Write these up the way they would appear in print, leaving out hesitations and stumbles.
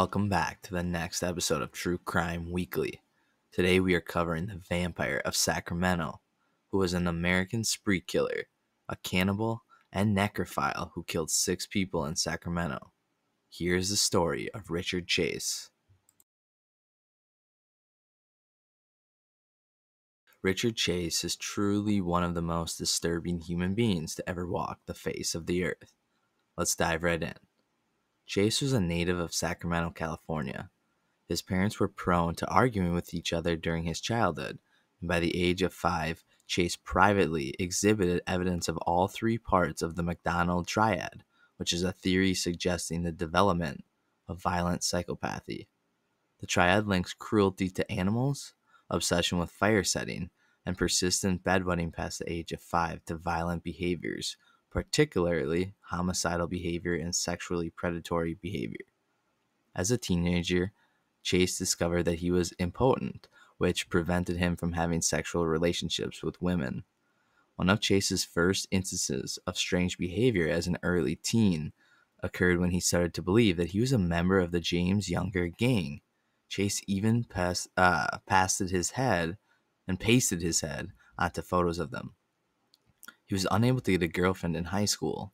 Welcome back to the next episode of True Crime Weekly. Today we are covering the vampire of Sacramento, who was an American spree killer, a cannibal, and necrophile who killed 6 people in Sacramento. Here's the story of Richard Chase. Richard Chase is truly one of the most disturbing human beings to ever walk the face of the earth. Let's dive right in. Chase was a native of Sacramento, California. His parents were prone to arguing with each other during his childhood, and by the age of 5, Chase privately exhibited evidence of all 3 parts of the McDonald triad, which is a theory suggesting the development of violent psychopathy. The triad links cruelty to animals, obsession with fire setting, and persistent bedwetting past the age of 5 to violent behaviors, particularly homicidal behavior and sexually predatory behavior. As a teenager, Chase discovered that he was impotent, which prevented him from having sexual relationships with women. One of Chase's first instances of strange behavior as an early teen occurred when he started to believe that he was a member of the James Younger gang. Chase even pasted his head and pasted his head onto photos of them. He was unable to get a girlfriend in high school.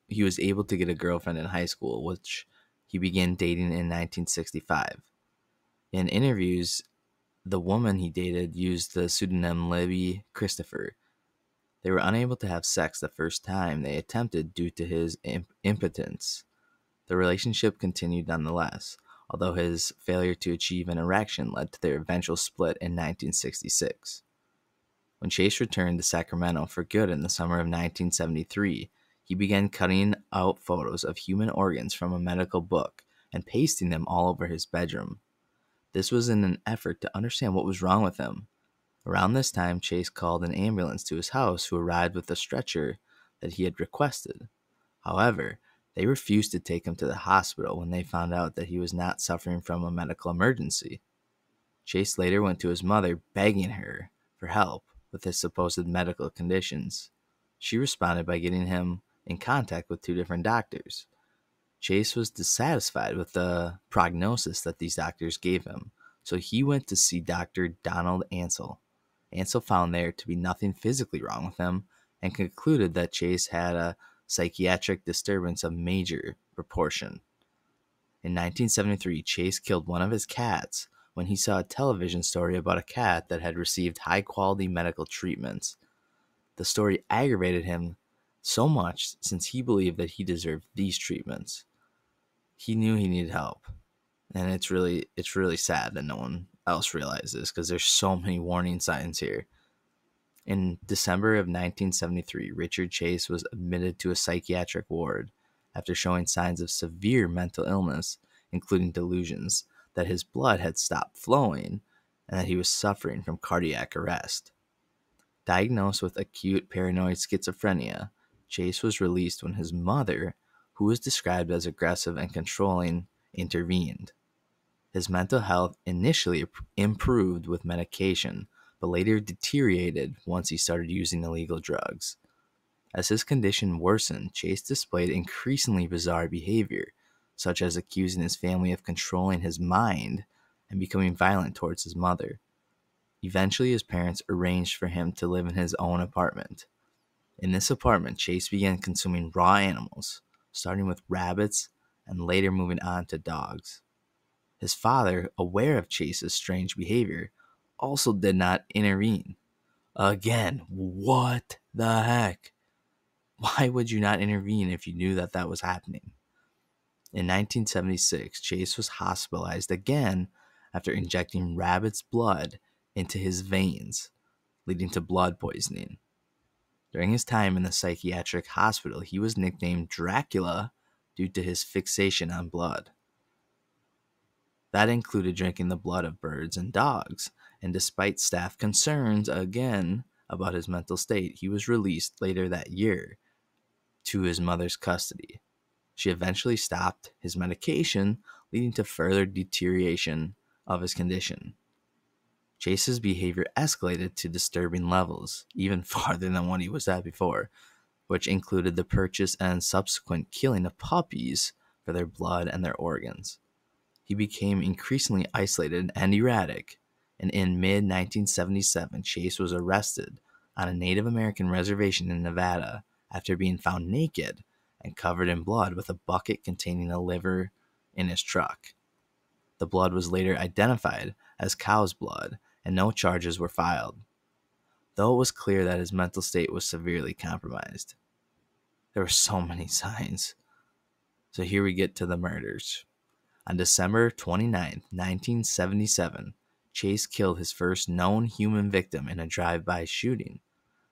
He was able to get a girlfriend in high school, which he began dating in 1965. In interviews, the woman he dated used the pseudonym Libby Christopher. They were unable to have sex the first time they attempted due to his impotence. The relationship continued nonetheless, although his failure to achieve an erection led to their eventual split in 1966. When Chase returned to Sacramento for good in the summer of 1973, he began cutting out photos of human organs from a medical book and pasting them all over his bedroom. This was in an effort to understand what was wrong with him. Around this time, Chase called an ambulance to his house, who arrived with a stretcher that he had requested. However, they refused to take him to the hospital when they found out that he was not suffering from a medical emergency. Chase later went to his mother, begging her for help with his supposed medical conditions. She responded by getting him in contact with 2 different doctors. Chase was dissatisfied with the prognosis that these doctors gave him, so he went to see Dr. Donald Ansel. Ansel found there to be nothing physically wrong with him and concluded that Chase had a psychiatric disturbance of major proportion. In 1973, Chase killed one of his cats when he saw a television story about a cat that had received high-quality medical treatments. The story aggravated him so much since he believed that he deserved these treatments. He knew he needed help, and it's really sad that no one else realizes, because there's so many warning signs here. In December of 1973, Richard Chase was admitted to a psychiatric ward after showing signs of severe mental illness, including delusions that his blood had stopped flowing and that he was suffering from cardiac arrest. Diagnosed with acute paranoid schizophrenia, Chase was released when his mother, who was described as aggressive and controlling, intervened. His mental health initially improved with medication, but later deteriorated once he started using illegal drugs. As his condition worsened, Chase displayed increasingly bizarre behavior, such as accusing his family of controlling his mind and becoming violent towards his mother. Eventually, his parents arranged for him to live in his own apartment. In this apartment, Chase began consuming raw animals, starting with rabbits and later moving on to dogs. His father, aware of Chase's strange behavior, also did not intervene. Again, what the heck? Why would you not intervene if you knew that was happening? In 1976, Chase was hospitalized again after injecting rabbit's blood into his veins, leading to blood poisoning. During his time in the psychiatric hospital, he was nicknamed Dracula due to his fixation on blood. That included drinking the blood of birds and dogs, and despite staff concerns again about his mental state, he was released later that year to his mother's custody. She eventually stopped his medication, leading to further deterioration of his condition. Chase's behavior escalated to disturbing levels, even farther than what he was at before, which included the purchase and subsequent killing of puppies for their blood and their organs. He became increasingly isolated and erratic, and in mid-1977, Chase was arrested on a Native American reservation in Nevada after being found naked and covered in blood with a bucket containing a liver in his truck. The blood was later identified as cow's blood, and no charges were filed, though it was clear that his mental state was severely compromised. There were so many signs. So here we get to the murders. On December 29, 1977, Chase killed his first known human victim in a drive-by shooting.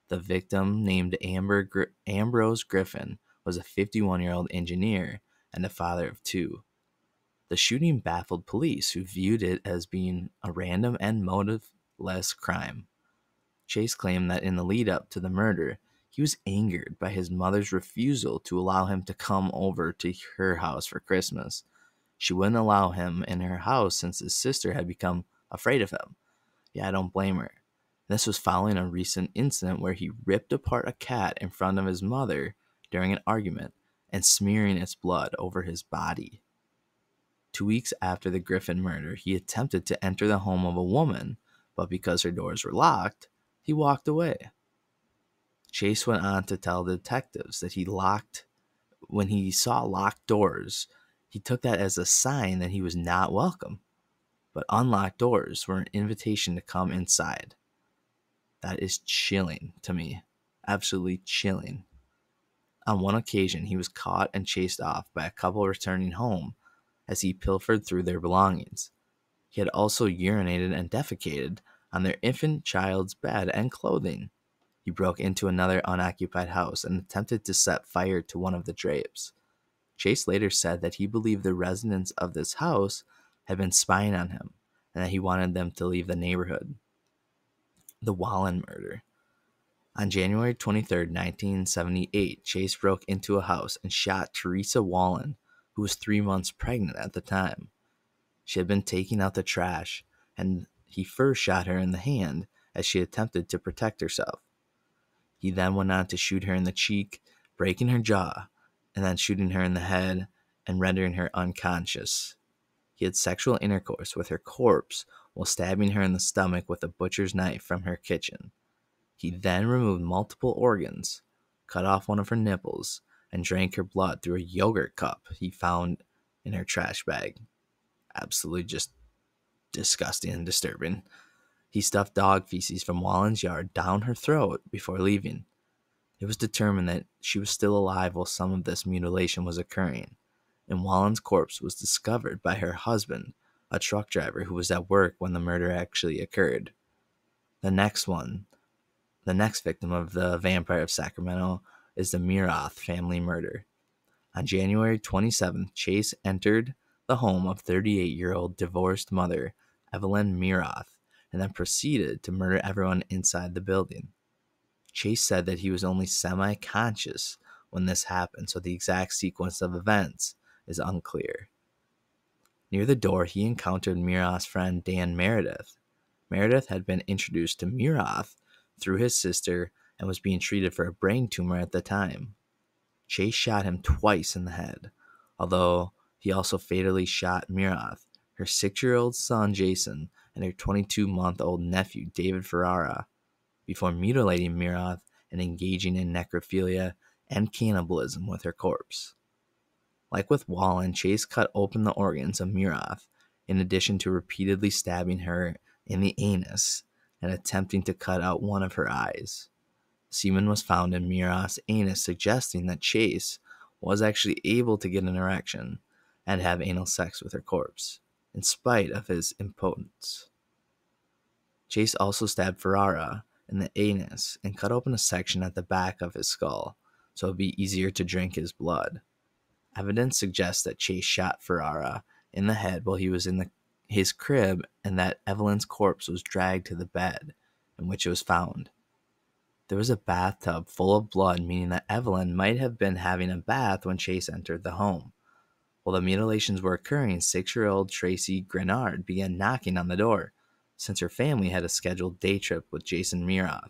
The victim, named Ambrose Griffin, was a 51-year-old engineer and a father of two. The shooting baffled police, who viewed it as being a random and motiveless crime. Chase claimed that in the lead-up to the murder, he was angered by his mother's refusal to allow him to come over to her house for Christmas. She wouldn't allow him in her house since his sister had become afraid of him. Yeah, I don't blame her. This was following a recent incident where he ripped apart a cat in front of his mother during an argument and smearing its blood over his body. 2 weeks after the Griffin murder, he attempted to enter the home of a woman, but because her doors were locked, he walked away. Chase went on to tell the detectives that when he saw locked doors, he took that as a sign that he was not welcome, but unlocked doors were an invitation to come inside. That is chilling to me. Absolutely chilling. On one occasion, he was caught and chased off by a couple returning home as he pilfered through their belongings. He had also urinated and defecated on their infant child's bed and clothing. He broke into another unoccupied house and attempted to set fire to one of the drapes. Chase later said that he believed the residents of this house had been spying on him and that he wanted them to leave the neighborhood. The Wallen murder. On January 23, 1978, Chase broke into a house and shot Teresa Wallen, who was 3 months pregnant at the time. She had been taking out the trash, and he first shot her in the hand as she attempted to protect herself. He then went on to shoot her in the cheek, breaking her jaw, and then shooting her in the head and rendering her unconscious. He had sexual intercourse with her corpse while stabbing her in the stomach with a butcher's knife from her kitchen. He then removed multiple organs, cut off one of her nipples, and drank her blood through a yogurt cup he found in her trash bag. Absolutely just disgusting and disturbing. He stuffed dog feces from Wallen's yard down her throat before leaving. It was determined that she was still alive while some of this mutilation was occurring, and Wallen's corpse was discovered by her husband, a truck driver who was at work when the murder actually occurred. The next victim of the Vampire of Sacramento is the Murath family murder. On January 27th, Chase entered the home of 38-year-old divorced mother Evelyn Murath and then proceeded to murder everyone inside the building. Chase said that he was only semi-conscious when this happened, so the exact sequence of events is unclear. Near the door, he encountered Murath's friend Dan Meredith. Meredith had been introduced to Murath through his sister and was being treated for a brain tumor at the time. Chase shot him twice in the head, although he also fatally shot Murath, her 6-year-old son Jason, and her 22-month-old nephew David Ferrara, before mutilating Murath and engaging in necrophilia and cannibalism with her corpse. Like with Wallen, Chase cut open the organs of Murath, in addition to repeatedly stabbing her in the anus and attempting to cut out one of her eyes. Semen was found in Murath's anus, suggesting that Chase was actually able to get an erection and have anal sex with her corpse, in spite of his impotence. Chase also stabbed Ferrara in the anus and cut open a section at the back of his skull so it would be easier to drink his blood. Evidence suggests that Chase shot Ferrara in the head while he was in his crib and that Evelyn's corpse was dragged to the bed in which it was found. There was a bathtub full of blood, meaning that Evelyn might have been having a bath when Chase entered the home. While the mutilations were occurring, 6-year-old Tracy Grenard began knocking on the door, since her family had a scheduled day trip with Jason Murath.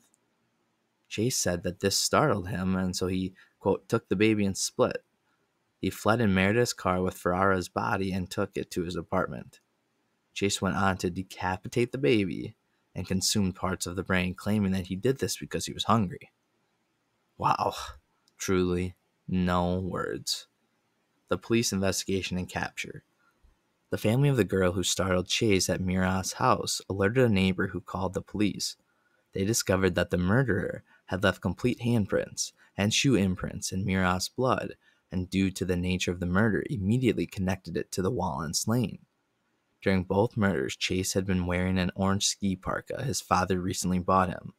Chase said that this startled him, and so he, quote, took the baby and split. He fled in Meredith's car with Ferrara's body and took it to his apartment. Chase went on to decapitate the baby and consume parts of the brain, claiming that he did this because he was hungry. Wow, truly no words. The police investigation and capture. The family of the girl who startled Chase at Mira's house alerted a neighbor who called the police. They discovered that the murderer had left complete handprints and shoe imprints in Mira's blood, and due to the nature of the murder, immediately connected it to the wall and slain. During both murders, Chase had been wearing an orange ski parka his father recently bought him.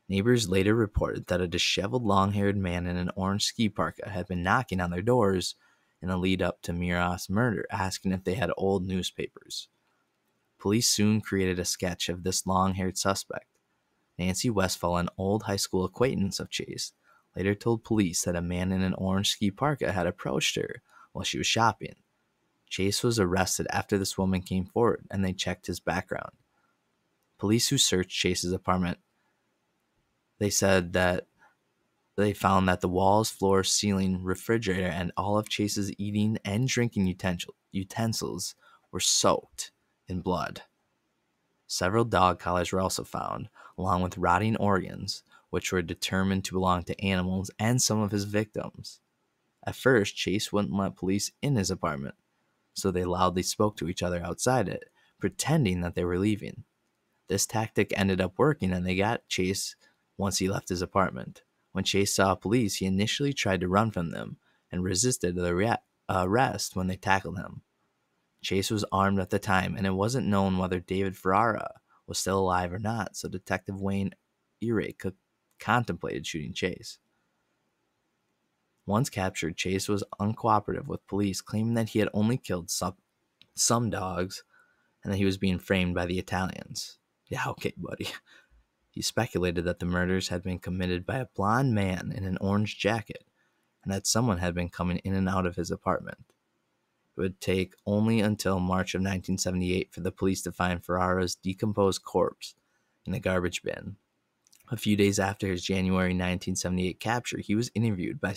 Neighbors later reported that a disheveled, long-haired man in an orange ski parka had been knocking on their doors in the lead up to Mira's murder, asking if they had old newspapers. Police soon created a sketch of this long-haired suspect. Nancy Westfall, an old high school acquaintance of Chase, later told police that a man in an orange ski parka had approached her while she was shopping. Chase was arrested after this woman came forward, and they checked his background. Police who searched Chase's apartment, they said that they found that the walls, floor, ceiling, refrigerator, and all of Chase's eating and drinking utensils were soaked in blood. Several dog collars were also found, along with rotting organs, which were determined to belong to animals and some of his victims. At first, Chase wouldn't let police in his apartment, so they loudly spoke to each other outside it, pretending that they were leaving. This tactic ended up working, and they got Chase once he left his apartment. When Chase saw police, he initially tried to run from them and resisted the arrest when they tackled him. Chase was armed at the time, and it wasn't known whether David Ferrara was still alive or not, so Detective Wayne Earache contemplated shooting Chase. Once captured, Chase was uncooperative with police, claiming that he had only killed some dogs and that he was being framed by the Italians. Yeah, okay, buddy. He speculated that the murders had been committed by a blonde man in an orange jacket and that someone had been coming in and out of his apartment. It would take only until March of 1978 for the police to find Ferrara's decomposed corpse in a garbage bin. A few days after his January 1978 capture, he was interviewed by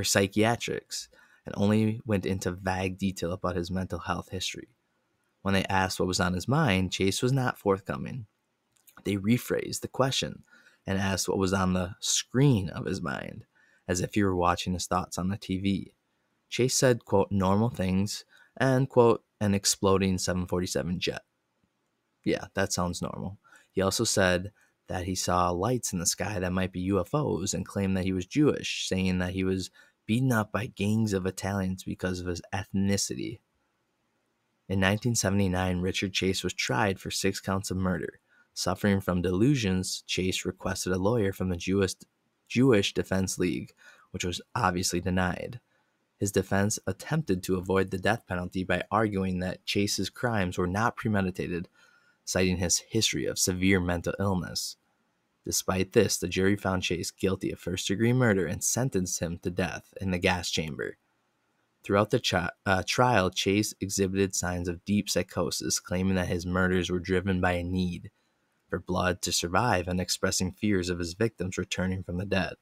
psychiatrics and only went into vague detail about his mental health history. When they asked what was on his mind, Chase was not forthcoming. They rephrased the question and asked what was on the screen of his mind, as if he were watching his thoughts on the TV. Chase said, quote, normal things, and, quote, an exploding 747 jet. Yeah, that sounds normal. He also said that he saw lights in the sky that might be UFOs and claimed that he was Jewish, saying that he was beaten up by gangs of Italians because of his ethnicity. In 1979, Richard Chase was tried for 6 counts of murder. Suffering from delusions, Chase requested a lawyer from the Jewish Defense League, which was obviously denied. His defense attempted to avoid the death penalty by arguing that Chase's crimes were not premeditated, citing his history of severe mental illness. Despite this, the jury found Chase guilty of first-degree murder and sentenced him to death in the gas chamber. Throughout the trial, Chase exhibited signs of deep psychosis, claiming that his murders were driven by a need for blood to survive and expressing fears of his victims returning from the dead.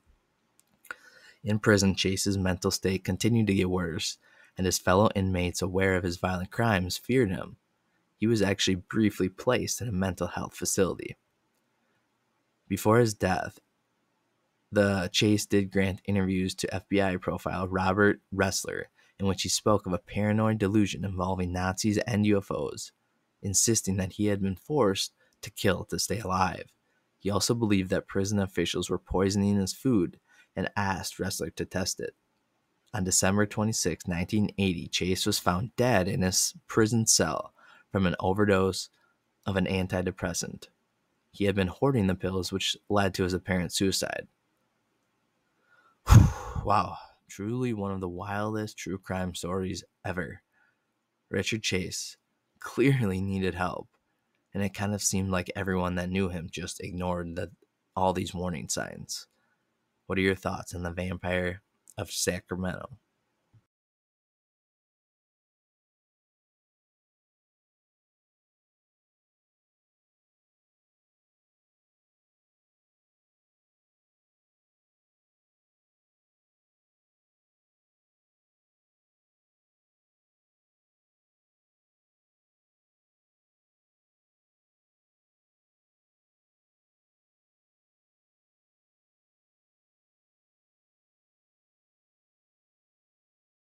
In prison, Chase's mental state continued to get worse, and his fellow inmates, aware of his violent crimes, feared him. He was actually briefly placed in a mental health facility. Before his death, the Chase did grant interviews to FBI profile Robert Ressler, in which he spoke of a paranoid delusion involving Nazis and UFOs, insisting that he had been forced to kill to stay alive. He also believed that prison officials were poisoning his food and asked Ressler to test it. On December 26, 1980, Chase was found dead in his prison cell from an overdose of an antidepressant. He had been hoarding the pills, which led to his apparent suicide. Wow, truly one of the wildest true crime stories ever. Richard Chase clearly needed help, and it kind of seemed like everyone that knew him just ignored all these warning signs. What are your thoughts on the Vampire of Sacramento?